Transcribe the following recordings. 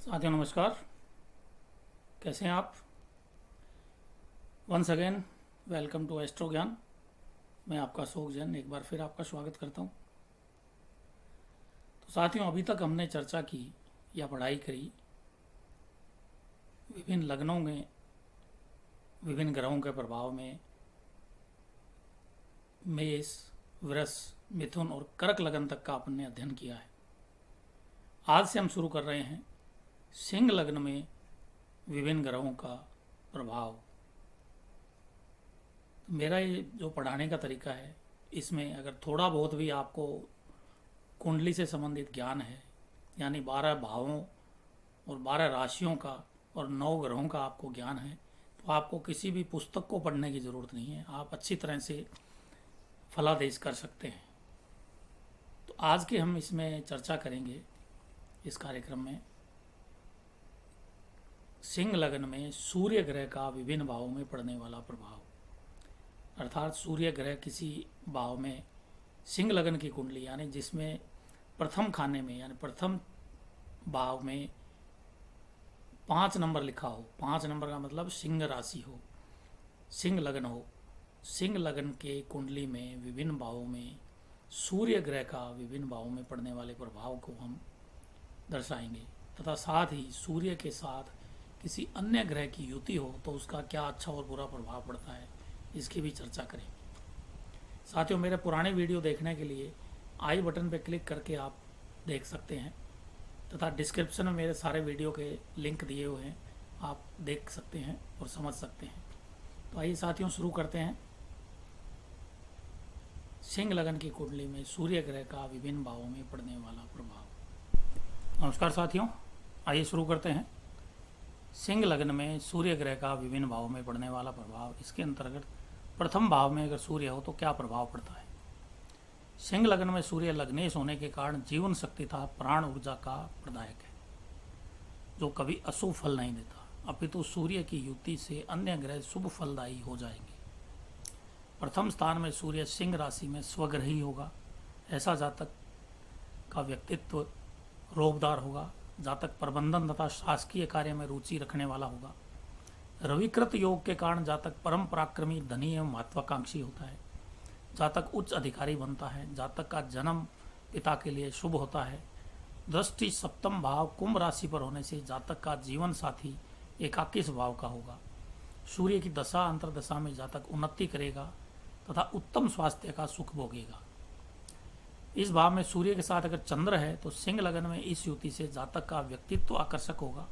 साथियों नमस्कार। कैसे हैं आप? Once again welcome to Astro Gyan. मैं आपका अशोक जैन एक बार फिर आपका स्वागत करता हूं। तो साथियों, अभी तक हमने चर्चा की या पढ़ाई करी विभिन्न लग्नों में विभिन्न ग्रहों के प्रभाव में मेष, वृष, मिथुन और कर्क लगन तक का आपने अध्ययन किया है। आज से हम शुरू कर रहे हैं सिंह लग्न में विभिन्न ग्रहों का प्रभाव। मेरा ये जो पढ़ाने का तरीका है, इसमें अगर थोड़ा बहुत भी आपको कुंडली से संबंधित ज्ञान है, यानी 12 भावों और 12 राशियों का और 9 ग्रहों का आपको ज्ञान है, तो आपको किसी भी पुस्तक को पढ़ने की ज़रूरत नहीं है। आप अच्छी तरह से फलादेश कर सकते हैं। तो आज के हम इसमें चर्चा करेंगे इस कार्यक्रम में सिंह लग्न में सूर्य ग्रह का विभिन्न भावों में पड़ने वाला प्रभाव। अर्थात सूर्य ग्रह किसी भाव में सिंह लग्न की कुंडली, यानी जिसमें प्रथम खाने में यानी प्रथम भाव में 5 नंबर लिखा हो। 5 नंबर का मतलब सिंह राशि हो, सिंह लग्न हो। सिंह लग्न के कुंडली में विभिन्न भावों में सूर्य ग्रह का विभिन्न भावों में पड़ने वाले प्रभाव को हम दर्शाएंगे, तथा साथ ही सूर्य के साथ किसी अन्य ग्रह की युति हो तो उसका क्या अच्छा और बुरा प्रभाव पड़ता है, इसकी भी चर्चा करेंगे। साथियों, मेरे पुराने वीडियो देखने के लिए आई बटन पर क्लिक करके आप देख सकते हैं, तथा डिस्क्रिप्शन में मेरे सारे वीडियो के लिंक दिए हुए हैं, आप देख सकते हैं और समझ सकते हैं। तो आइए साथियों, शुरू करते हैं सिंह लगन की कुंडली में सूर्य ग्रह का विभिन्न भावों में पड़ने वाला प्रभाव। नमस्कार साथियों, आइए शुरू करते हैं सिंह लग्न में सूर्य ग्रह का विभिन्न भावों में पड़ने वाला प्रभाव। इसके अंतर्गत प्रथम भाव में अगर सूर्य हो तो क्या प्रभाव पड़ता है। सिंह लग्न में सूर्य लग्नेश होने के कारण जीवन शक्ति तथा प्राण ऊर्जा का प्रदायक है, जो कभी अशुभ फल नहीं देता, अपितु सूर्य की युति से अन्य ग्रह शुभ फलदायी हो जाएंगे। प्रथम स्थान में सूर्य सिंह राशि में स्वग्रही होगा। ऐसा जातक का व्यक्तित्व रोबदार होगा। जातक प्रबंधन तथा शासकीय कार्य में रुचि रखने वाला होगा। रविकृत योग के कारण जातक परम पराक्रमी, धनी एवं महत्वाकांक्षी होता है। जातक उच्च अधिकारी बनता है। जातक का जन्म पिता के लिए शुभ होता है। दृष्टि सप्तम भाव कुंभ राशि पर होने से जातक का जीवन साथी एकाकी स्वभाव का होगा। सूर्य की दशा अंतरदशा में जातक उन्नति करेगा तथा उत्तम स्वास्थ्य का सुख भोगेगा। इस भाव में सूर्य के साथ अगर चंद्र है तो सिंह लग्न में इस युति से जातक का व्यक्तित्व आकर्षक होगा।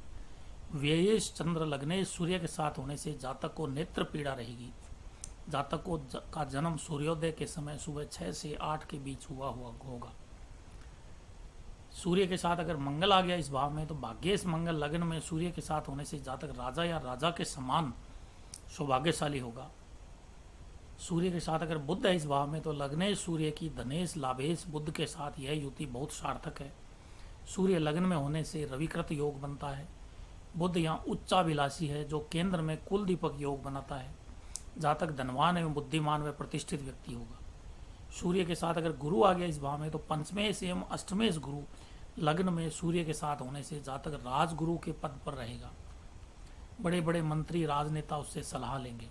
व्ययेश चंद्र लग्नेश सूर्य के साथ होने से जातक को नेत्र पीड़ा रहेगी। जातक को का जन्म सूर्योदय के समय सुबह 6 से 8 के बीच हुआ होगा। सूर्य के साथ अगर मंगल आ गया इस भाव में तो भाग्येश मंगल लग्न में सूर्य के साथ होने से जातक राजा या राजा के समान सौभाग्यशाली होगा। सूर्य के साथ अगर बुध है इस भाव में तो लग्नेश सूर्य की धनेश लाभेश बुध के साथ यह युति बहुत सार्थक है। सूर्य लग्न में होने से रविकृत योग बनता है। बुध यहाँ उच्चाभिलाषी है, जो केंद्र में कुल दीपक योग बनाता है। जातक धनवान एवं बुद्धिमान व प्रतिष्ठित व्यक्ति होगा। सूर्य के साथ अगर गुरु आ गया इस भाव में तो पंचमेश एवं अष्टमेश गुरु लग्न में सूर्य के साथ होने से जातक राजगुरु के पद पर रहेगा। बड़े बड़े मंत्री राजनेता उससे सलाह लेंगे।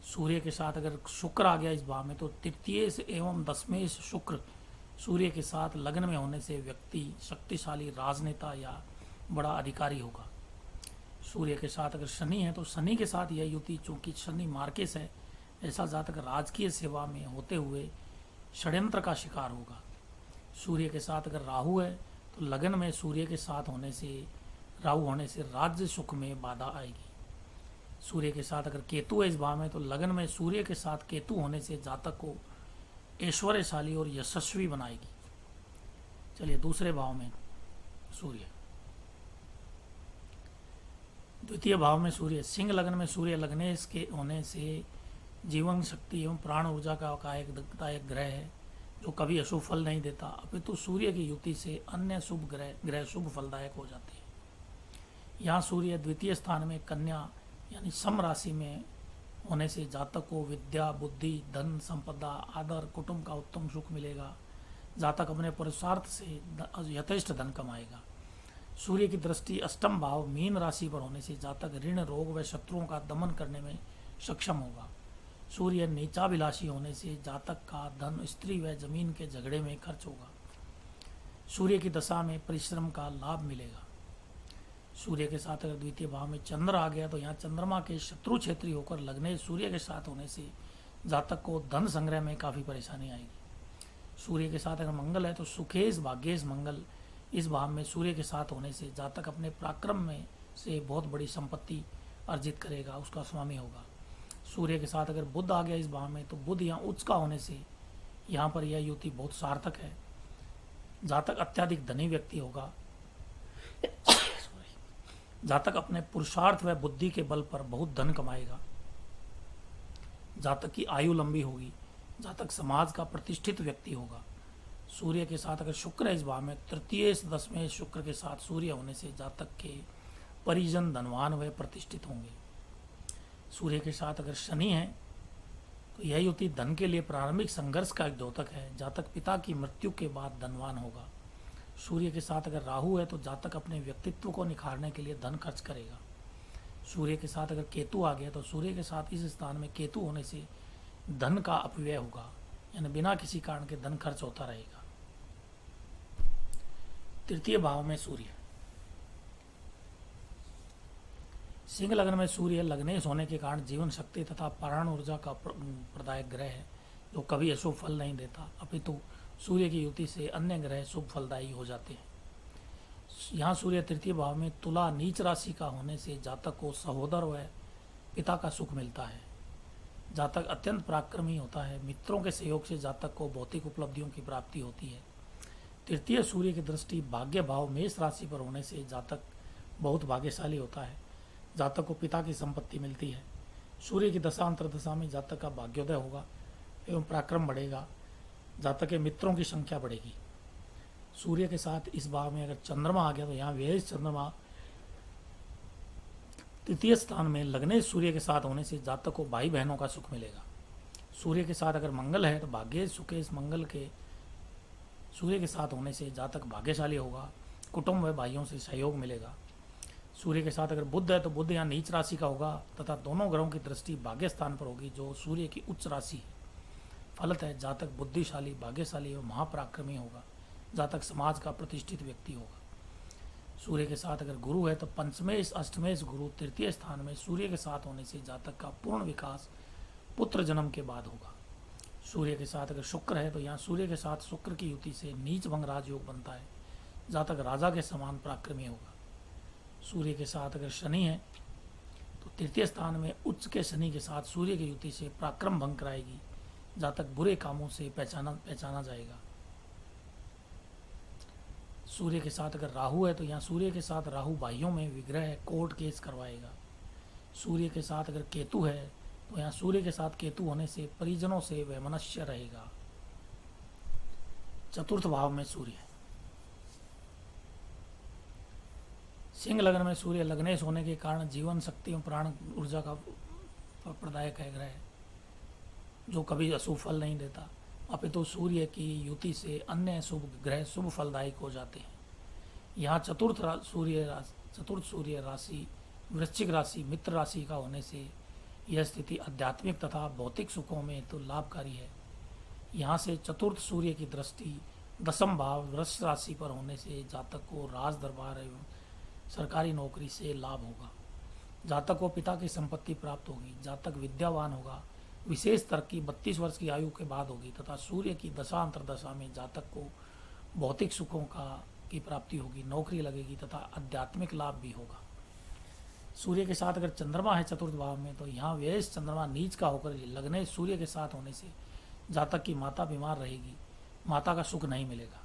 सूर्य के साथ अगर शुक्र आ गया इस भाव में तो तृतीयेश एवं दशमेश शुक्र सूर्य के साथ लग्न में होने से व्यक्ति शक्तिशाली राजनेता या बड़ा अधिकारी होगा। सूर्य के साथ अगर शनि है तो शनि के साथ यह युति, चूंकि शनि मार्केश है, ऐसा जातक राजकीय सेवा में होते हुए षड्यंत्र का शिकार होगा। सूर्य के साथ अगर राहु है तो लगन में सूर्य के साथ होने से राहु होने से राज्य सुख में बाधा आएगी। सूर्य के साथ अगर केतु है इस भाव में तो लगन में सूर्य के साथ केतु होने से जातक को ऐश्वर्यशाली और यशस्वी बनाएगी। चलिए दूसरे भाव में सूर्य, द्वितीय भाव में सूर्य सिंह लग्न में सूर्य लग्नेश के होने से जीवन शक्ति एवं प्राण ऊर्जा का एक ग्रह है, जो कभी अशुभ फल नहीं देता, अपितु सूर्य की युति से अन्य शुभ ग्रह शुभ फलदायक हो जाते हैं। यहाँ सूर्य द्वितीय स्थान में कन्या यानी सम राशि में होने से जातक को विद्या, बुद्धि, धन, संपदा, आदर, कुटुंब का उत्तम सुख मिलेगा। जातक अपने पुरुषार्थ से यथेष्ट धन कमाएगा। सूर्य की दृष्टि अष्टम भाव मीन राशि पर होने से जातक ऋण रोग व शत्रुओं का दमन करने में सक्षम होगा। सूर्य नीचाभिलाषी होने से जातक का धन स्त्री व जमीन के झगड़े में खर्च होगा। सूर्य की दशा में परिश्रम का लाभ मिलेगा। सूर्य के साथ अगर द्वितीय भाव में चंद्र आ गया तो यहाँ चंद्रमा के शत्रु क्षेत्री होकर लगने सूर्य के साथ होने से जातक को धन संग्रह में काफ़ी परेशानी आएगी। सूर्य के साथ अगर मंगल है तो सुखेश भाग्येश मंगल इस भाव में सूर्य के साथ होने से जातक अपने पराक्रम में से बहुत बड़ी संपत्ति अर्जित करेगा, उसका स्वामी होगा। सूर्य के साथ अगर बुध आ गया इस भाव में तो बुध यहाँ उच्च का होने से यहाँ पर यह युति बहुत सार्थक है। जातक अत्यधिक धनी व्यक्ति होगा। जातक अपने पुरुषार्थ व बुद्धि के बल पर बहुत धन कमाएगा। जातक की आयु लंबी होगी। जातक समाज का प्रतिष्ठित व्यक्ति होगा। सूर्य के साथ अगर शुक्र है इस भाव में तृतीय दशमें शुक्र के साथ सूर्य होने से जातक के परिजन धनवान व प्रतिष्ठित होंगे। सूर्य के साथ अगर शनि है तो यह युति धन के लिए प्रारंभिक संघर्ष का एक द्योतक है। जातक पिता की मृत्यु के बाद धनवान होगा। सूर्य के साथ अगर राहु है तो जातक अपने व्यक्तित्व को निखारने के लिए धन खर्च करेगा। सूर्य के साथ अगर केतु आ गया तो सूर्य के साथ इस स्थान में केतु होने से धन का अपव्यय होगा, यानी बिना किसी कारण के धन खर्च होता रहेगा। तृतीय भाव में सूर्य, सिंह लग्न में सूर्य लग्नेश होने के कारण जीवन शक्ति तथा प्राण ऊर्जा का प्रदायक ग्रह है, जो कभी अशुभ फल नहीं देता, अपितु सूर्य की युति से अन्य ग्रह शुभ फलदायी हो जाते हैं। यहाँ सूर्य तृतीय भाव में तुला नीच राशि का होने से जातक को सहोदर व पिता का सुख मिलता है। जातक अत्यंत पराक्रमी होता है। मित्रों के सहयोग से जातक को भौतिक उपलब्धियों की प्राप्ति होती है। तृतीय सूर्य की दृष्टि भाग्य भाव मेष राशि पर होने से जातक बहुत भाग्यशाली होता है। जातक को पिता की संपत्ति मिलती है। सूर्य की दशा अंतर्दशा में जातक का भाग्योदय होगा एवं पराक्रम बढ़ेगा। जातक के मित्रों की संख्या बढ़ेगी। सूर्य के साथ इस भाव में अगर चंद्रमा आ गया तो यहाँ व्यय चंद्रमा तृतीय स्थान में लगने सूर्य के साथ होने से जातक को भाई बहनों का सुख मिलेगा। सूर्य के साथ अगर मंगल है तो भाग्येश सुकेश मंगल के सूर्य के साथ होने से जातक भाग्यशाली होगा। कुटुंब व भाइयों से सहयोग मिलेगा। सूर्य के साथ अगर बुध है तो बुध यहाँ नीच राशि का होगा तथा दोनों ग्रहों की दृष्टि भाग्य स्थान पर होगी, जो सूर्य की उच्च राशि है। फलतः जातक बुद्धिशाली, भाग्यशाली और महापराक्रमी होगा। जातक समाज का प्रतिष्ठित व्यक्ति होगा। सूर्य के साथ अगर गुरु है तो पंचमेश अष्टमेश गुरु तृतीय स्थान में सूर्य के साथ होने से जातक का पूर्ण विकास पुत्र जन्म के बाद होगा। सूर्य के साथ अगर शुक्र है तो यहाँ सूर्य के साथ शुक्र की युति से नीच भंग राजयोग बनता है। जातक राजा के समान पराक्रमी होगा। सूर्य के साथ अगर शनि है तो तृतीय स्थान में उच्च के शनि के साथ सूर्य की युति से पराक्रम भंग कराएगी। जातक बुरे कामों से पहचाना जाएगा। सूर्य के साथ अगर राहु है तो यहाँ सूर्य के साथ राहु भाइयों में विग्रह कोर्ट केस करवाएगा। सूर्य के साथ अगर केतु है तो यहाँ सूर्य के साथ केतु होने से परिजनों से वैमनस्य रहेगा। चतुर्थ भाव में सूर्य, सिंह लग्न में सूर्य लग्नेश होने के कारण जीवन शक्ति और प्राण ऊर्जा का प्रदायक है ग्रह, जो कभी अशुभ फल नहीं देता, अपितु सूर्य की युति से अन्य शुभ ग्रह शुभ फलदायक हो जाते हैं। यहाँ चतुर्थ सूर्य राशि वृश्चिक राशि मित्र राशि का होने से यह स्थिति आध्यात्मिक तथा भौतिक सुखों में तो लाभकारी है। यहाँ से चतुर्थ सूर्य की दृष्टि दशम भाव वृष राशि पर होने से जातक को राज दरबार एवं सरकारी नौकरी से लाभ होगा। जातक को पिता की संपत्ति प्राप्त होगी। जातक विद्यावान होगा। विशेष तरक्की 32 वर्ष की आयु के बाद होगी तथा सूर्य की दशा अंतर्दशा में जातक को भौतिक सुखों की प्राप्ति होगी, नौकरी लगेगी तथा आध्यात्मिक लाभ भी होगा। सूर्य के साथ अगर चंद्रमा है चतुर्थ भाव में तो यहाँ व्ययश चंद्रमा नीच का होकर लगने सूर्य के साथ होने से जातक की माता बीमार रहेगी, माता का सुख नहीं मिलेगा।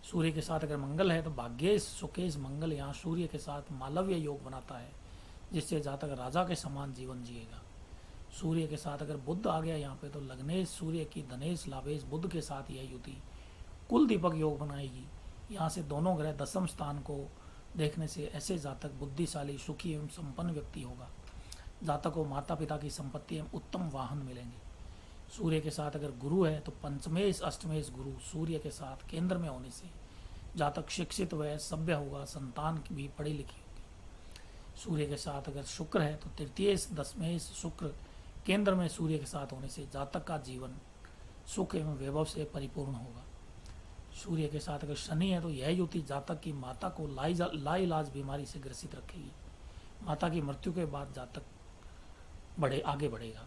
सूर्य के साथ अगर मंगल है तो भाग्येश सुकेश मंगल यहाँ सूर्य के साथ मालव्य योग बनाता है, जिससे जातक राजा के समान जीवन जिएगा। सूर्य के साथ अगर बुध आ गया यहाँ पे तो लग्नेश सूर्य की धनेश लाभेश बुध के साथ यह युति कुल दीपक योग बनाएगी। यहाँ से दोनों ग्रह दशम स्थान को देखने से ऐसे जातक बुद्धिशाली, सुखी एवं संपन्न व्यक्ति होगा। जातक को माता पिता की संपत्ति एवं उत्तम वाहन मिलेंगे। सूर्य के साथ अगर गुरु है तो पंचमेश अष्टमेश गुरु सूर्य के साथ केंद्र में होने से जातक शिक्षित व सभ्य होगा, संतान भी पढ़ी लिखी होगी। सूर्य के साथ अगर शुक्र है तो तृतीय दशमेश शुक्र केंद्र में सूर्य के साथ होने से जातक का जीवन सुख एवं वैभव से परिपूर्ण होगा। सूर्य के साथ अगर शनि है तो यह युति जातक की माता को लाइलाज बीमारी से ग्रसित रखेगी। माता की मृत्यु के बाद जातक आगे बढ़ेगा।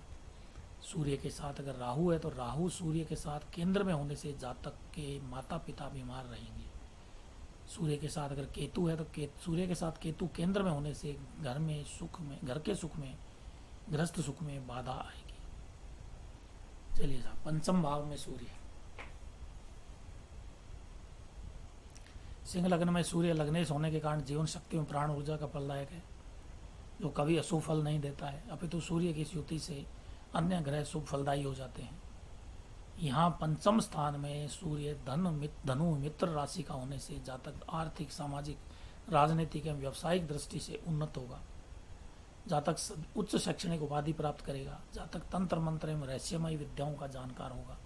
सूर्य के साथ अगर राहु है तो राहु सूर्य के साथ केंद्र में होने से जातक के माता पिता बीमार रहेंगे। सूर्य के साथ अगर केतु है तो सूर्य के साथ केतु केंद्र में होने से घर के सुख में गृहस्थ सुख में बाधा आएगी। चलिए साहब, पंचम भाव में सूर्य, सिंह लग्न में सूर्य लग्नेश होने के कारण जीवन शक्ति में प्राण ऊर्जा का फलदायक है, जो कभी अशुभ फल नहीं देता है, अपितु सूर्य की इस युति से अन्य ग्रह शुभ फलदायी हो जाते हैं। यहाँ पंचम स्थान में सूर्य धनु मित्र राशि का होने से जातक आर्थिक, सामाजिक, राजनीतिक एवं व्यावसायिक दृष्टि से उन्नत होगा। जातक उच्च शैक्षणिक उपाधि प्राप्त करेगा। जातक तंत्र मंत्र एवं रहस्यमयी विद्याओं का जानकार होगा।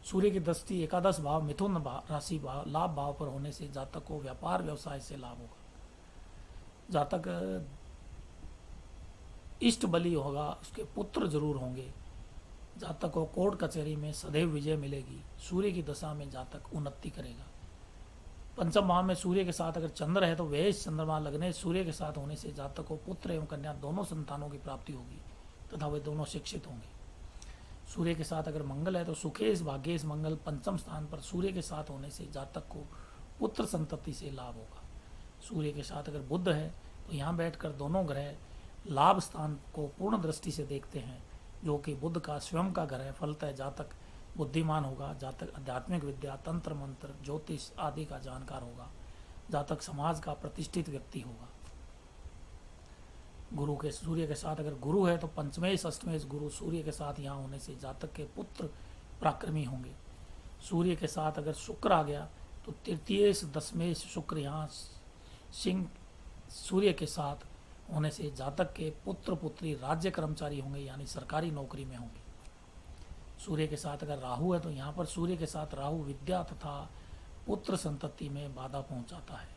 सूर्य की दृष्टि एकादश भाव मिथुन राशि लाभ भाव पर होने से जातक को व्यापार व्यवसाय से लाभ होगा। जातक इष्ट बलि होगा, उसके पुत्र जरूर होंगे। जातक को कोर्ट कचहरी में सदैव विजय मिलेगी। सूर्य की दशा में जातक उन्नति करेगा। पंचम भाव में सूर्य के साथ अगर चंद्र है तो वह चंद्रमा लगने सूर्य के साथ होने से जातक को पुत्र एवं कन्या दोनों संतानों की प्राप्ति होगी तथा वे दोनों शिक्षित होंगे। सूर्य के साथ अगर मंगल है तो सुखेश भाग्येश मंगल पंचम स्थान पर सूर्य के साथ होने से जातक को पुत्र संतति से लाभ होगा। सूर्य के साथ अगर बुध है तो यहाँ बैठकर दोनों ग्रह लाभ स्थान को पूर्ण दृष्टि से देखते हैं, जो कि बुध का स्वयं का घर है। फलतः जातक बुद्धिमान होगा। जातक आध्यात्मिक विद्या, तंत्र मंत्र, ज्योतिष आदि का जानकार होगा। जातक समाज का प्रतिष्ठित व्यक्ति होगा। गुरु के सूर्य के साथ अगर गुरु है तो पंचमेश अष्टमेश गुरु सूर्य के साथ यहाँ होने से जातक के पुत्र पराक्रमी होंगे। सूर्य के साथ अगर शुक्र आ गया तो तृतीय दशमेश शुक्र यहाँ सिंह सूर्य के साथ होने से जातक के पुत्र पुत्री राज्य कर्मचारी होंगे, यानी सरकारी नौकरी में होंगे। सूर्य के साथ अगर राहु है तो यहाँ पर सूर्य के साथ राहु विद्या तथा पुत्र संतति में बाधा पहुंचाता है।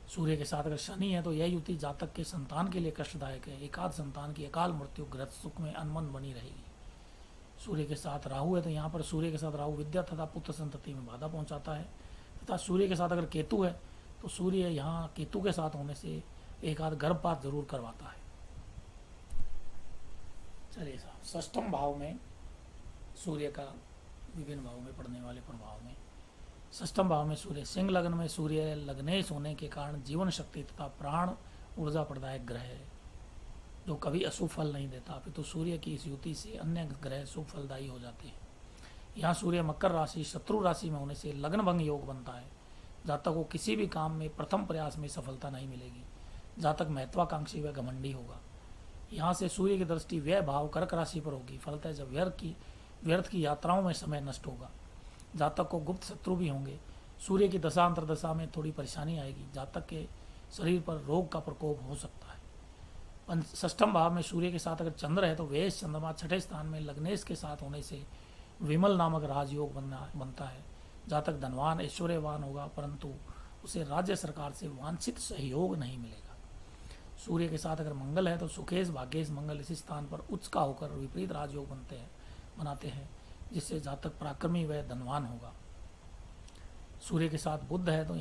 सूर्य के साथ अगर शनि है तो यह युति जातक के संतान के लिए कष्टदायक है। एकाध संतान की अकाल मृत्यु गृहस्थ सुख में अनमन बनी रहेगी। सूर्य के साथ राहु है तो यहाँ पर सूर्य के साथ राहु विद्या तथा पुत्र संतति में बाधा पहुंचाता है। तथा सूर्य के साथ अगर केतु है तो सूर्य यहाँ केतु के साथ होने से एक आध गर्भपात जरूर करवाता है। चलिए साहब, षष्ठम भाव में सूर्य का विभिन्न भावों में पड़ने वाले प्रभाव में, षष्ठम भाव में सूर्य सिंह लग्न में सूर्य लग्नेश होने के कारण जीवन शक्ति तथा प्राण ऊर्जा प्रदायक ग्रह है, जो कभी अशुभ फल नहीं देता, अपितु सूर्य की इस युति से अन्य ग्रह शुभ फलदायी हो जाते हैं। यहाँ सूर्य मकर राशि शत्रु राशि में होने से लग्न भंग योग बनता है। जातक को किसी भी काम में प्रथम प्रयास में सफलता नहीं मिलेगी। जातक महत्वाकांक्षी व घमंडी होगा। यहाँ से सूर्य की दृष्टि व्यय भाव कर्क राशि पर होगी। फलतः जब व्यर्थ की यात्राओं में समय नष्ट होगा। जातक को गुप्त शत्रु भी होंगे। सूर्य की दशा अंतरदशा में थोड़ी परेशानी आएगी। जातक के शरीर पर रोग का प्रकोप हो सकता है। षष्ठम भाव में सूर्य के साथ अगर चंद्र है तो वेश चंद्रमा छठे स्थान में लग्नेश के साथ होने से विमल नामक राजयोग बनता है। जातक धनवान ऐश्वर्यवान होगा, परंतु उसे राज्य सरकार से वांछित सहयोग नहीं मिलेगा। सूर्य के साथ अगर मंगल है तो सुखेश भाग्येश मंगल इसी स्थान पर उच्च का होकर विपरीत राजयोग बनाते हैं, जिससे जातक पराक्रमी व धनवान होगा। सूर्य के साथ बुध है तो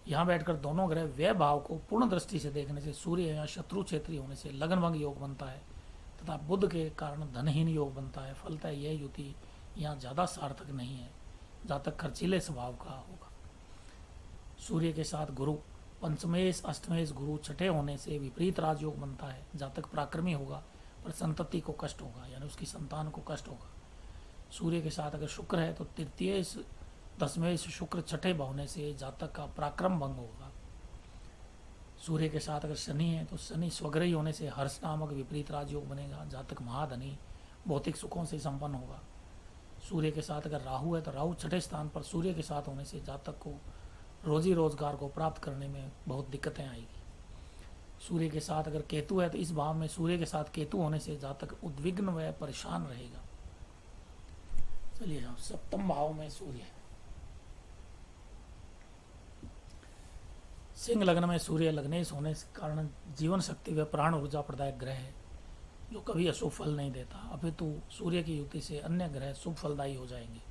यहाँ बैठकर दोनों ग्रह व्यय भाव को पूर्ण दृष्टि से देखने से सूर्य यहाँ शत्रु क्षेत्रीय होने से लगनभंग योग बनता है तथा बुध के कारण धनहीन योग बनता है। फलतः यह युति यहाँ ज्यादा सार्थक नहीं है। जातक खर्चीले स्वभाव का होगा। सूर्य के साथ गुरु पंचमेश अष्टमेश गुरु छठे होने से विपरीत राजयोग बनता है। जातक पराक्रमी होगा पर संतति को कष्ट होगा, यानी उसकी संतान को कष्ट होगा। सूर्य के साथ अगर शुक्र है तो तृतीय दशमेश शुक्र छठे होने से जातक का पराक्रम भंग होगा। सूर्य के साथ अगर शनि है तो शनि स्वग्रही होने से हर्ष नामक विपरीत राजयोग बनेगा। जातक महाधनी भौतिक सुखों से संपन्न होगा। सूर्य के साथ अगर राहु है तो राहु छठे स्थान पर सूर्य के साथ होने से जातक को रोजी रोजगार को प्राप्त करने में बहुत दिक्कतें आएगी। सूर्य के साथ अगर केतु है तो इस भाव में सूर्य के साथ केतु होने से जातक उद्विग्न व परेशान रहेगा। चलिए साहब, सप्तम भाव में सूर्य, सिंह लग्न में सूर्य लग्नेश होने के कारण जीवन शक्ति व प्राण ऊर्जा प्रदायक ग्रह है जो कभी अशुभ फल नहीं देता, अपितु सूर्य की युति से अन्य ग्रह शुभ फलदायी हो जाएंगे।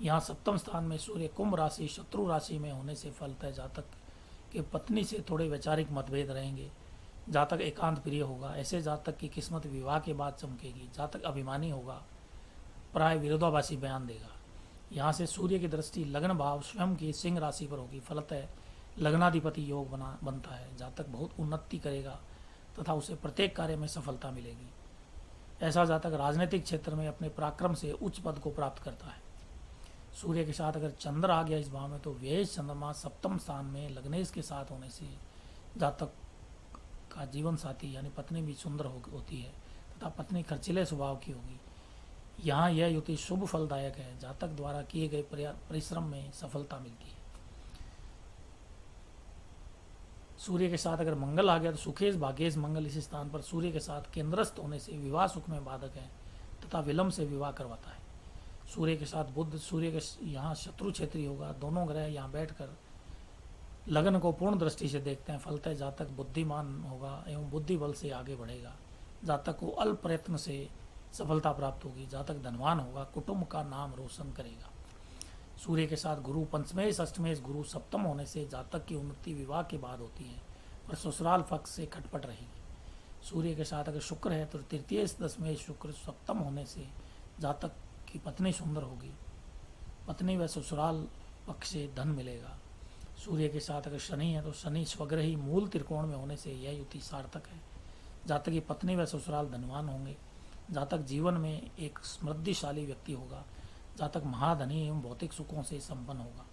यहाँ सप्तम स्थान में सूर्य कुंभ राशि शत्रु राशि में होने से फलतः जातक के पत्नी से थोड़े वैचारिक मतभेद रहेंगे, जातक एकांत प्रिय होगा, ऐसे जातक की किस्मत विवाह के बाद चमकेगी, जातक अभिमानी होगा, प्राय विरोधाभासी बयान देगा। यहाँ से सूर्य की दृष्टि लग्न भाव स्वयं की सिंह राशि पर होगी, फलतः लग्नाधिपति योग बनता है, जातक बहुत उन्नति करेगा तथा उसे प्रत्येक कार्य में सफलता मिलेगी। ऐसा जातक राजनीतिक क्षेत्र में अपने पराक्रम से उच्च पद को प्राप्त करता है। सूर्य के साथ अगर चंद्र आ गया इस भाव में तो व्यय चंद्रमा सप्तम स्थान में लग्नेश के साथ होने से जातक का जीवन साथी यानी पत्नी भी सुंदर होती है तथा पत्नी खर्चीले स्वभाव की होगी। यहाँ यह युति शुभ फलदायक है, जातक द्वारा किए गए परिश्रम में सफलता मिलती है। सूर्य के साथ अगर मंगल आ गया तो सुखेश भाग्येश मंगल इस स्थान पर सूर्य के साथ केंद्रस्थ होने से विवाह सुख में बाधक है तथा विलंब से विवाह करवाता है। सूर्य के साथ बुध सूर्य के यहाँ शत्रु क्षेत्रीय होगा, दोनों ग्रह यहाँ बैठकर लगन को पूर्ण दृष्टि से देखते हैं, फलतः जातक बुद्धिमान होगा एवं बुद्धि बल से आगे बढ़ेगा, जातक को अल्प प्रयत्न से सफलता प्राप्त होगी, जातक धनवान होगा, कुटुंब का नाम रोशन करेगा। सूर्य के साथ गुरु पंचमेश अष्टमेश गुरु सप्तम होने से जातक की उन्नति विवाह के बाद होती है पर ससुराल पक्ष से खटपट रहेगी। सूर्य के साथ अगर शुक्र है तो तृतीय दशमेश शुक्र सप्तम होने से जातक की पत्नी सुंदर होगी, पत्नी व ससुराल पक्ष से धन मिलेगा। सूर्य के साथ अगर शनि है तो शनि स्वग्रही मूल त्रिकोण में होने से यह युति सार्थक है, जातक की पत्नी व ससुराल धनवान होंगे, जातक जीवन में एक समृद्धिशाली व्यक्ति होगा, जातक महाधनी एवं भौतिक सुखों से संपन्न होगा।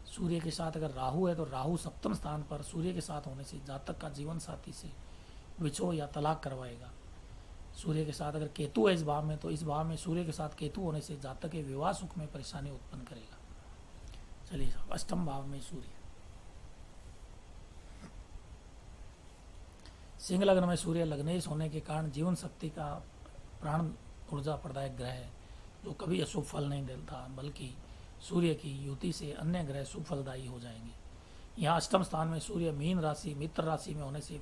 सूर्य के साथ अगर राहु है तो राहु सप्तम स्थान पर सूर्य के साथ होने से जातक का जीवन साथी से विछोह या तलाक करवाएगा। सूर्य के साथ अगर केतु है इस भाव में तो इस भाव में सूर्य के साथ केतु होने से जातक के विवाह सुख में परेशानी उत्पन्न करेगा। चलिए अष्टम भाव में सूर्य, सिंह लग्न में सूर्य लग्नेश होने के कारण जीवन शक्ति का प्राण ऊर्जा प्रदायक ग्रह है जो कभी अशुभ फल नहीं देता, बल्कि सूर्य की युति से अन्य ग्रह शुभ फलदायी हो जाएंगे। यहाँ अष्टम स्थान में सूर्य मीन राशि मित्र राशि में होने से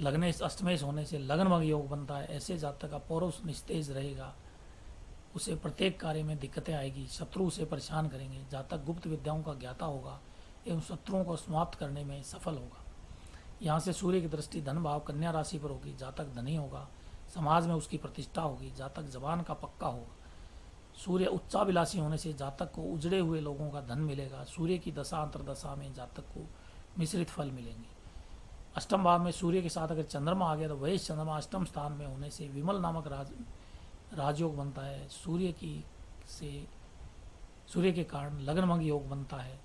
लग्नेश अष्टमेश होने से लगनमग योग बनता है। ऐसे जातक का पौरुष निस्तेज रहेगा, उसे प्रत्येक कार्य में दिक्कतें आएगी, शत्रु उसे परेशान करेंगे, जातक गुप्त विद्याओं का ज्ञाता होगा एवं शत्रुओं को समाप्त करने में सफल होगा। यहाँ से सूर्य की दृष्टि धन भाव कन्या राशि पर होगी, जातक धनी होगा, समाज में उसकी प्रतिष्ठा होगी, जातक जबान का पक्का होगा। सूर्य उच्चाभिलाषी होने से जातक को उजड़े हुए लोगों का धन मिलेगा। सूर्य की दशा अंतरदशा में जातक को मिश्रित फल मिलेंगे। अष्टम भाव में सूर्य के साथ अगर चंद्रमा आ गया तो वही चंद्रमा अष्टम स्थान में होने से विमल नामक राजयोग बनता है। सूर्य के कारण लगनमग योग बनता है।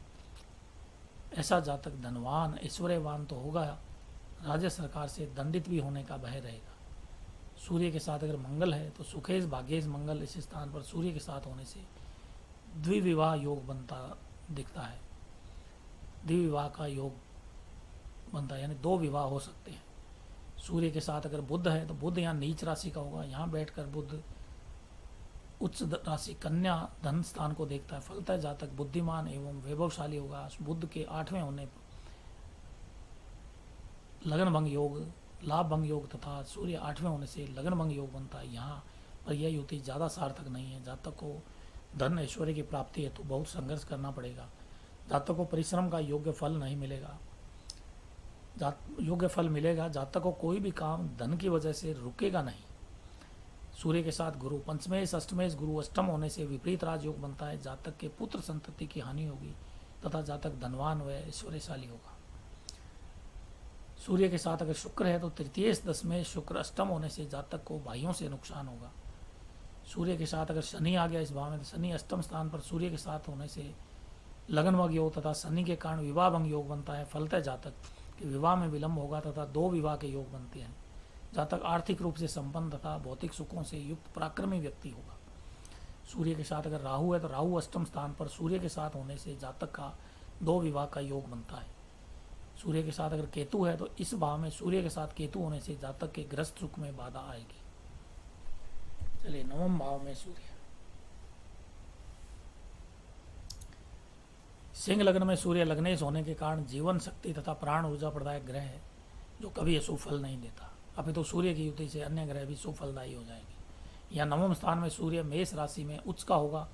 ऐसा जातक धनवान ऐश्वर्यवान तो होगा, राज्य सरकार से दंडित भी होने का भय रहेगा। सूर्य के साथ अगर मंगल है तो सुखेश भाग्येश मंगल इस स्थान पर सूर्य के साथ होने से द्विविवाह योग बनता दिखता है। द्विविवाह का योग बनता है यानी दो विवाह हो सकते हैं। सूर्य के साथ अगर बुध है तो बुध यहाँ नीच राशि का होगा, यहाँ बैठकर बुध उच्च राशि कन्या धन स्थान को देखता है, फलतः जातक बुद्धिमान एवं वैभवशाली होगा। बुध के 8वें होने पर लगन भंग योग लाभ भंग योग तथा सूर्य 8वें होने से लगन भंग योग बनता है। यहाँ पर यह युति ज़्यादा सार्थक नहीं है। जातक को धन ऐश्वर्य की प्राप्ति हेतु तो बहुत संघर्ष करना पड़ेगा। जातक को परिश्रम का योग्य फल नहीं मिलेगा, योग्य फल मिलेगा। जातक को कोई भी काम धन की वजह से रुकेगा नहीं। सूर्य के साथ गुरु पंचमेश अष्टमेश गुरु अष्टम होने से विपरीत राजयोग बनता है। जातक के पुत्र संतति की हानि होगी तथा जातक धनवान व ऐश्वर्यशाली होगा। सूर्य के साथ अगर शुक्र है तो तृतीय दशमेश शुक्र अष्टम होने से जातक को भाइयों से नुकसान होगा। सूर्य के साथ अगर शनि आ गया इस भाव में तो शनि अष्टम स्थान पर सूर्य के साथ होने से लगनमग योग तथा शनि के कारण विवाह भंग योग बनता है। फलतः जातक के विवाह में विलंब होगा तथा दो विवाह के योग बनते हैं। जातक आर्थिक रूप से संपन्न तथा भौतिक सुखों से युक्त पराक्रमी व्यक्ति होगा। सूर्य के साथ अगर राहु है तो राहु अष्टम स्थान पर सूर्य के साथ होने से जातक का दो विवाह का योग बनता है। सूर्य के साथ अगर केतु है तो इस भाव में सूर्य के साथ केतु होने से जातक के ग्रस्त सुख में बाधा आएगी। चलिए नवम भाव में सूर्य, सिंह लग्न में सूर्य लग्नेश होने के कारण जीवन शक्ति तथा प्राण ऊर्जा प्रदायक ग्रह है जो कभी अशुभ फल नहीं देता। अभी तो सूर्य की युति से अन्य ग्रह भी शुभ फलदायी हो जाएंगे। यहाँ नवम स्थान में सूर्य मेष राशि में उच्च का होगा,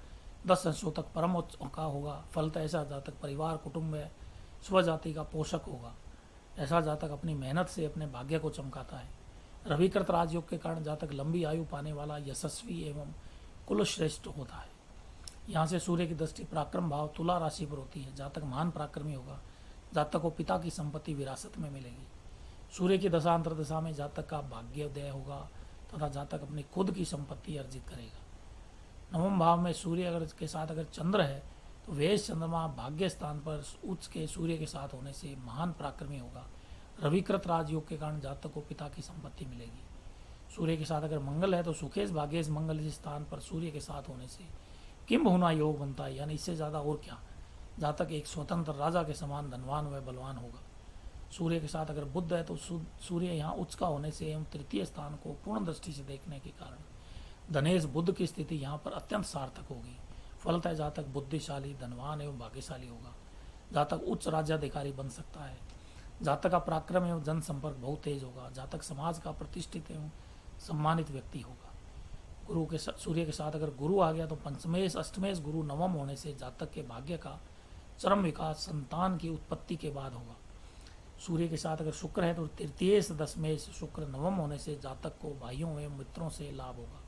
10 अंशों तक परम उच्च का होगा। फलतः ऐसा जातक परिवार कुटुंब में स्वजाति का पोषक होगा। ऐसा जातक अपनी मेहनत से अपने भाग्य को चमकाता है। रविकृत राजयोग के कारण जातक लंबी आयु पाने वाला, यशस्वी एवं कुलश्रेष्ठ होता है। यहाँ से सूर्य की दृष्टि पराक्रम भाव तुला राशि पर होती है। जातक महान पराक्रमी होगा। जातक को पिता की संपत्ति विरासत में मिलेगी। सूर्य की दशा अंतर दशा में जातक का भाग्योदय होगा तथा जातक अपनी खुद की संपत्ति अर्जित करेगा। नवम भाव में सूर्य अगर के साथ अगर चंद्र है तो वेश चंद्रमा भाग्य स्थान पर उच्च के सूर्य के साथ होने से महान पराक्रमी होगा। रविकृत राजयोग के कारण जातक को पिता की संपत्ति मिलेगी। सूर्य के साथ अगर मंगल है तो सुखेश भाग्येश मंगल इस स्थान पर सूर्य के साथ होने से किम होना योग बनता है, यानी इससे ज़्यादा और क्या। जातक एक स्वतंत्र राजा के समान धनवान व बलवान होगा। सूर्य के साथ अगर बुध है तो सूर्य यहाँ उच्च का होने से एवं तृतीय स्थान को पूर्ण दृष्टि से देखने के कारण धनेश बुध की स्थिति यहाँ पर अत्यंत सार्थक होगी। फलतः जातक बुद्धिशाली, धनवान एवं भाग्यशाली होगा। जातक उच्च राज्याधिकारी बन सकता है। जातक का पराक्रम एवं जनसंपर्क बहुत तेज होगा। जातक समाज का प्रतिष्ठित एवं सम्मानित व्यक्ति होगा। गुरु के सूर्य के साथ अगर गुरु आ गया तो पंचमेश अष्टमेश गुरु नवम होने से जातक के भाग्य का चरम विकास संतान की उत्पत्ति के बाद होगा। सूर्य के साथ अगर शुक्र है तो तृतीयेश दशमेश शुक्र नवम होने से जातक को भाइयों एवं मित्रों से लाभ होगा।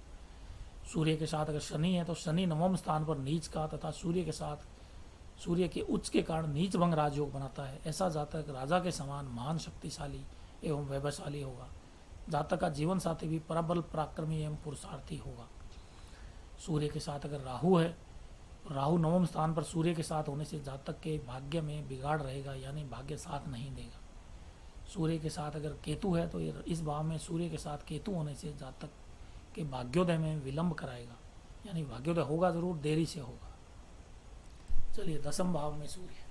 सूर्य के साथ अगर शनि है तो शनि नवम स्थान पर नीच का तथा सूर्य के साथ सूर्य के उच्च के कारण नीच भंग राजयोग बनाता है। ऐसा जातक राजा के समान महान शक्तिशाली एवं वैभवशाली होगा। जातक का जीवन साथी भी प्रबल पराक्रमी एवं पुरुषार्थी होगा। सूर्य के साथ अगर राहु है तो राहु नवम स्थान पर सूर्य के साथ होने से जातक के भाग्य में बिगाड़ रहेगा, यानी भाग्य साथ नहीं देगा। सूर्य के साथ अगर केतु है तो इस भाव में सूर्य के साथ केतु होने से जातक के भाग्योदय में विलंब कराएगा, यानी भाग्योदय होगा जरूर, देरी से होगा। चलिए दसम भाव में सूर्य।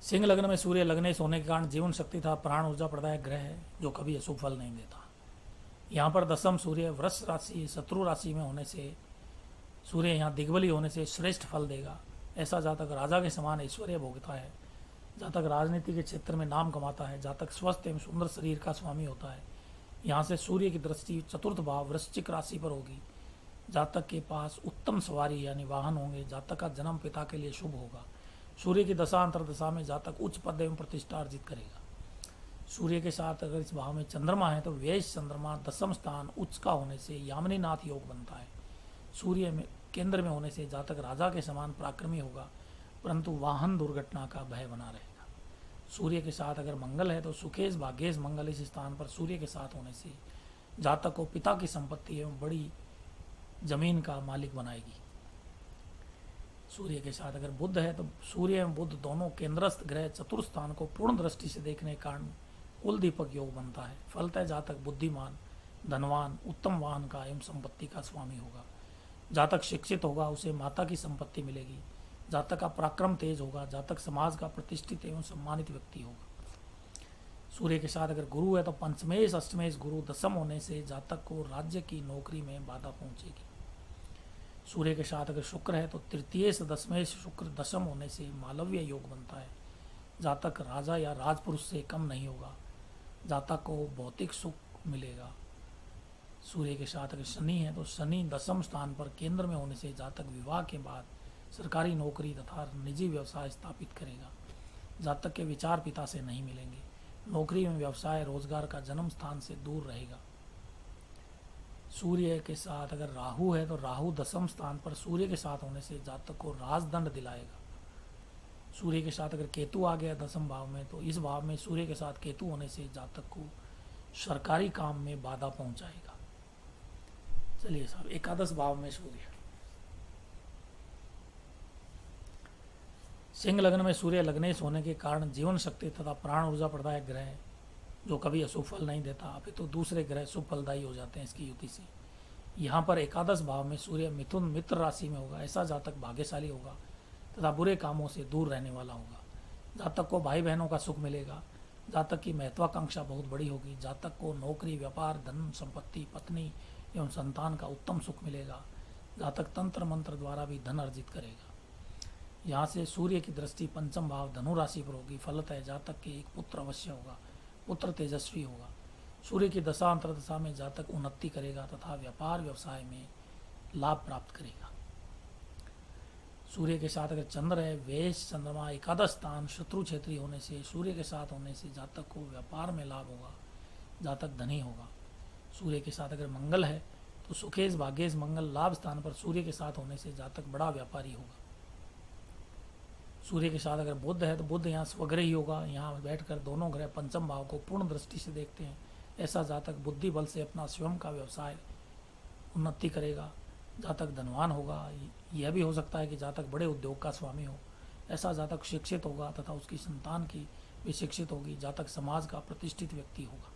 सिंह लग्न में सूर्य लगने से होने के कारण जीवन शक्ति तथा प्राण ऊर्जा प्रदायक ग्रह है जो कभी अशुभ फल नहीं देता। यहाँ पर दसम सूर्य वृष राशि शत्रु राशि में होने से सूर्य यहाँ दिग्बली होने से श्रेष्ठ फल देगा। ऐसा जातक राजा के समान ऐश्वर्य भोगता है। जातक राजनीति के क्षेत्र में नाम कमाता है। जातक स्वस्थ एवं सुंदर शरीर का स्वामी होता है। यहाँ से सूर्य की दृष्टि चतुर्थ भाव वृश्चिक राशि पर होगी। जातक के पास उत्तम सवारी यानी वाहन होंगे। जातक का जन्म पिता के लिए शुभ होगा। सूर्य की दशा अंतर दशा में जातक उच्च पद एवं प्रतिष्ठा अर्जित करेगा। सूर्य के साथ अगर इस भाव में चंद्रमा है तो वेश चंद्रमा दसम स्थान उच्च का होने से यामिनीनाथ योग बनता है। सूर्य में केंद्र में होने से जातक राजा के समान पराक्रमी होगा, परंतु वाहन दुर्घटना का भय बना रहेगा। सूर्य के साथ अगर मंगल है तो सुखेश भाग्येश मंगल इस स्थान पर सूर्य के साथ होने से जातक को पिता की संपत्ति एवं बड़ी जमीन का मालिक बनाएगी। सूर्य के साथ अगर बुध है तो सूर्य एवं बुध दोनों केंद्रस्थ ग्रह चतुर्थ स्थान को पूर्ण दृष्टि से देखने के कारण कुल दीपक योग बनता है। फलतः जातक बुद्धिमान, धनवान, उत्तम वाहन का एवं संपत्ति का स्वामी होगा। जातक शिक्षित होगा, उसे माता की संपत्ति मिलेगी। जातक का पराक्रम तेज होगा। जातक समाज का प्रतिष्ठित एवं सम्मानित व्यक्ति होगा। सूर्य के साथ अगर गुरु है तो पंचमेश अष्टमेश गुरु दसम होने से जातक को राज्य की नौकरी में बाधा पहुंचेगी। सूर्य के साथ अगर शुक्र है तो तृतीयेश दशमेश शुक्र दशम होने से मालव्य योग बनता है। जातक राजा या राजपुरुष से कम नहीं होगा। जातक को भौतिक सुख मिलेगा। सूर्य के साथ अगर शनि है तो शनि दसम स्थान पर केंद्र में होने से जातक विवाह के बाद सरकारी नौकरी तथा निजी व्यवसाय स्थापित करेगा। जातक के विचार पिता से नहीं मिलेंगे। नौकरी में व्यवसाय रोजगार का जन्म स्थान से दूर रहेगा। सूर्य के साथ अगर राहु है तो राहु दसम स्थान पर सूर्य के साथ होने से जातक को राजदंड दिलाएगा। सूर्य के साथ अगर केतु आ गया दसम भाव में तो इस भाव में सूर्य के साथ केतु होने से जातक को सरकारी काम में बाधा पहुंचाएगा। चलिए साहब एकादश भाव में सूर्य। सिंह लग्न में सूर्य लग्नेश होने के कारण जीवन शक्ति तथा प्राण ऊर्जा प्रदायक ग्रह है जो कभी अशुभ फल नहीं देता, अभी तो दूसरे ग्रह शुभ फलदायी हो जाते हैं इसकी युति से। यहाँ पर एकादश भाव में सूर्य मिथुन मित्र राशि में होगा। ऐसा जातक भाग्यशाली होगा तथा बुरे कामों से दूर रहने वाला होगा। जातक को भाई बहनों का सुख मिलेगा। जातक की महत्वाकांक्षा बहुत बड़ी होगी। जातक को नौकरी, व्यापार, धन, संपत्ति, पत्नी एवं संतान का उत्तम सुख मिलेगा। जातक तंत्र मंत्र द्वारा भी धन अर्जित करेगा। यहाँ से सूर्य की दृष्टि पंचम भाव धनु राशि पर होगी। फलतः जातक के एक पुत्र अवश्य होगा, पुत्र तेजस्वी होगा। सूर्य की दशा अंतरदशा में जातक उन्नति करेगा तथा व्यापार व्यवसाय में लाभ प्राप्त करेगा। सूर्य के साथ अगर चंद्र है, वेश चंद्रमा एकादश स्थान शत्रु क्षेत्रीय होने से, सूर्य के साथ होने से जातक को व्यापार में लाभ होगा, जातक धनी होगा। सूर्य के साथ अगर मंगल है तो सुखेश भाग्येश मंगल लाभ स्थान पर सूर्य के साथ होने से जातक बड़ा व्यापारी होगा। सूर्य के साथ अगर बुध है तो बुध यहाँ स्वग्रही होगा। यहाँ बैठकर दोनों ग्रह पंचम भाव को पूर्ण दृष्टि से देखते हैं। ऐसा जातक बुद्धि बल से अपना स्वयं का व्यवसाय उन्नति करेगा, जातक धनवान होगा। यह भी हो सकता है कि जातक बड़े उद्योग का स्वामी हो। ऐसा जातक शिक्षित होगा तथा उसकी संतान की भी शिक्षित होगी। जातक समाज का प्रतिष्ठित व्यक्ति होगा।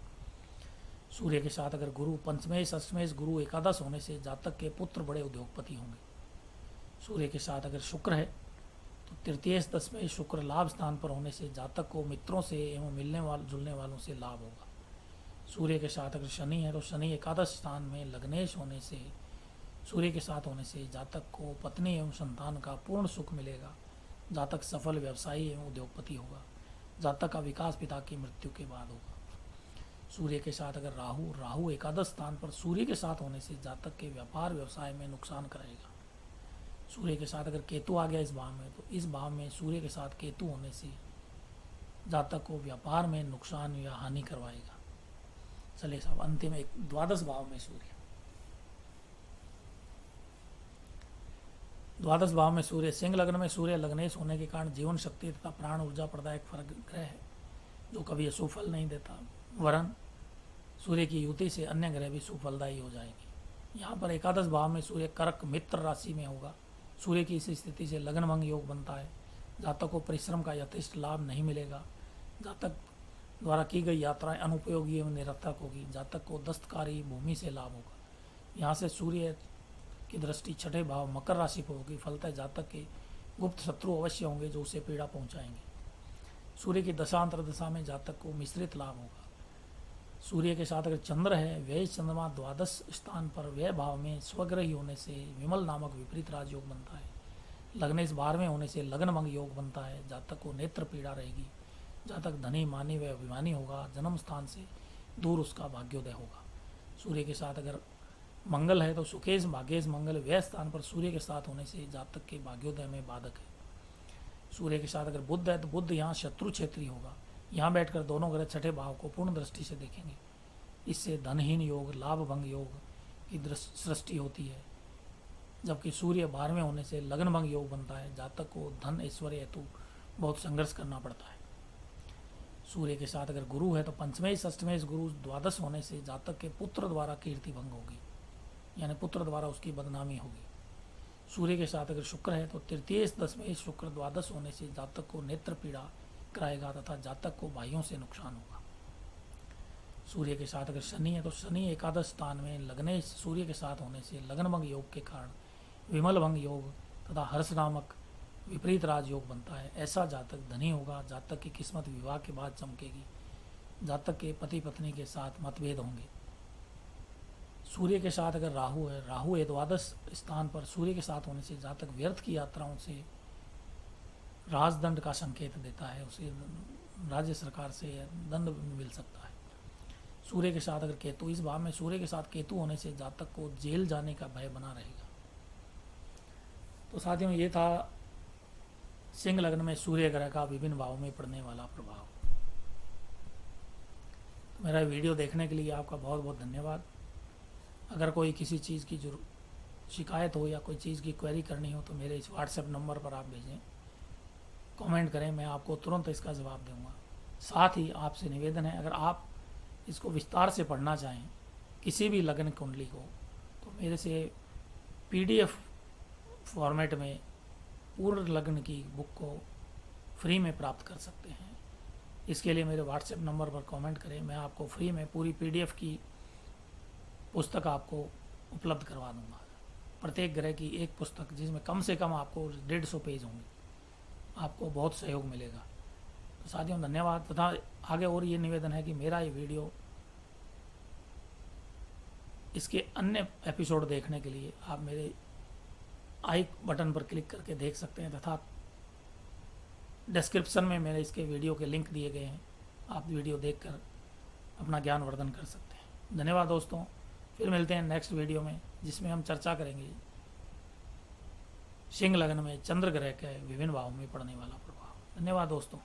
सूर्य के साथ अगर गुरु पंचमेश अष्टमेश गुरु एकादश होने से जातक के पुत्र बड़े उद्योगपति होंगे। सूर्य के साथ अगर शुक्र है तो तृतीयेश दशमेश शुक्र लाभ स्थान पर होने से जातक को मित्रों से एवं मिलने जुलने वालों से लाभ होगा। सूर्य के साथ अगर शनि है तो शनि एकादश स्थान में लग्नेश होने से, सूर्य के साथ होने से जातक को पत्नी एवं संतान का पूर्ण सुख मिलेगा। जातक सफल व्यवसायी एवं उद्योगपति होगा। जातक का विकास पिता की मृत्यु के बाद होगा। सूर्य के साथ अगर राहु एकादश स्थान पर सूर्य के साथ होने से जातक के व्यापार व्यवसाय में नुकसान कराएगा। सूर्य के साथ अगर केतु आ गया इस भाव में तो इस भाव में सूर्य के साथ केतु होने से जातक को व्यापार में नुकसान या हानि करवाएगा। चलिए साहब अंतिम एक द्वादश भाव में सूर्य, द्वादश भाव में सूर्य सिंह लग्न में सूर्य लग्नेश होने के कारण जीवन शक्ति तथा प्राण ऊर्जा प्रदायक फर्क ग्रह है जो कभी सुफल नहीं देता। वरन सूर्य की युति से अन्य ग्रह भी सुफलदायी हो जाएंगे। यहाँ पर एकादश भाव में सूर्य कर्क मित्र राशि में होगा। सूर्य की इस स्थिति से लगन भंग योग बनता है। जातक को परिश्रम का यथेष्ट लाभ नहीं मिलेगा। जातक द्वारा की गई यात्राएं अनुपयोगी एवं निरर्थक होगी। जातक को दस्तकारी भूमि से लाभ होगा। यहाँ से सूर्य की दृष्टि छठे भाव मकर राशि पर होगी। फलतः जातक के गुप्त शत्रु अवश्य होंगे जो उसे पीड़ा पहुंचाएंगे। सूर्य की दशांतर दशा में जातक को मिश्रित लाभ होगा। सूर्य के साथ अगर चंद्र है, वह चंद्रमा द्वादश स्थान पर व्यय भाव में स्वग्रही होने से विमल नामक विपरीत राजयोग बनता है। लग्नेश 12वें होने से लगन भंग योग बनता है। जातक को नेत्र पीड़ा रहेगी। जातक धनी मानी व अभिमानी होगा। जन्म स्थान से दूर उसका भाग्योदय होगा। सूर्य के साथ अगर मंगल है तो सुकेश भाग्येश मंगल व्यय स्थान पर सूर्य के साथ होने से जातक के भाग्योदय में बाधक है। सूर्य के साथ अगर बुध है तो बुध यहाँ शत्रु क्षेत्रीय होगा। यहाँ बैठकर दोनों ग्रह छठे भाव को पूर्ण दृष्टि से देखेंगे। इससे धनहीन योग लाभ भंग योग की सृष्टि होती है। जबकि सूर्य 12वें होने से लगन भंग योग बनता है। जातक को धन ऐश्वर्य हेतु बहुत संघर्ष करना पड़ता है। सूर्य के साथ अगर गुरु है तो पंचमेश अष्टमेश गुरु द्वादश होने से जातक के पुत्र द्वारा कीर्ति भंग होगी, यानी पुत्र द्वारा उसकी बदनामी होगी। सूर्य के साथ अगर शुक्र है तो तृतीय दशमेश शुक्र द्वादश होने से जातक को नेत्र पीड़ा कराएगा तथा जातक को भाइयों से नुकसान होगा। सूर्य के साथ अगर शनि है तो शनि एकादश स्थान में लगने सूर्य के साथ होने से लगन भंग योग के कारण विमल भंग योग तथा हर्ष नामक विपरीत राजयोग बनता है। ऐसा जातक धनी होगा। जातक की किस्मत विवाह के बाद चमकेगी। जातक के पति पत्नी के साथ मतभेद होंगे। सूर्य के साथ अगर राहु है, राहु द्वादश स्थान पर सूर्य के साथ होने से जातक व्यर्थ की यात्राओं से राजदंड का संकेत देता है। उसे राज्य सरकार से दंड मिल सकता है। सूर्य के साथ अगर केतु, इस भाव में सूर्य के साथ केतु होने से जातक को जेल जाने का भय बना रहेगा। तो साथियों ये था सिंह लग्न में सूर्य ग्रह का विभिन्न भावों में पड़ने वाला प्रभाव। तो मेरा वीडियो देखने के लिए आपका बहुत बहुत धन्यवाद। अगर कोई किसी चीज़ की जो शिकायत हो या कोई चीज़ की क्वेरी करनी हो तो मेरे इस व्हाट्सएप नंबर पर आप भेजें, कमेंट करें, मैं आपको तुरंत इसका जवाब दूंगा। साथ ही आपसे निवेदन है, अगर आप इसको विस्तार से पढ़ना चाहें किसी भी लग्न कुंडली को तो मेरे से PDF फॉर्मेट में पूर्ण लग्न की बुक को फ्री में प्राप्त कर सकते हैं। इसके लिए मेरे व्हाट्सएप नंबर पर कमेंट करें, मैं आपको फ्री में पूरी PDF की पुस्तक आपको उपलब्ध करवा दूंगा। प्रत्येक ग्रह की एक पुस्तक जिसमें कम से कम आपको 150 पेज होंगे, आपको बहुत सहयोग मिलेगा। तो साथियों धन्यवाद। तथा आगे और ये निवेदन है कि मेरा ये वीडियो इसके अन्य एपिसोड देखने के लिए आप मेरे आई बटन पर क्लिक करके देख सकते हैं तथा डिस्क्रिप्शन में मेरे इसके वीडियो के लिंक दिए गए हैं, आप वीडियो देखकर अपना ज्ञान वर्धन कर सकते हैं। धन्यवाद दोस्तों, फिर मिलते हैं नेक्स्ट वीडियो में जिसमें हम चर्चा करेंगे सिंह लग्न में चंद्र ग्रह के विभिन्न भावों में पड़ने वाला प्रभाव। धन्यवाद दोस्तों।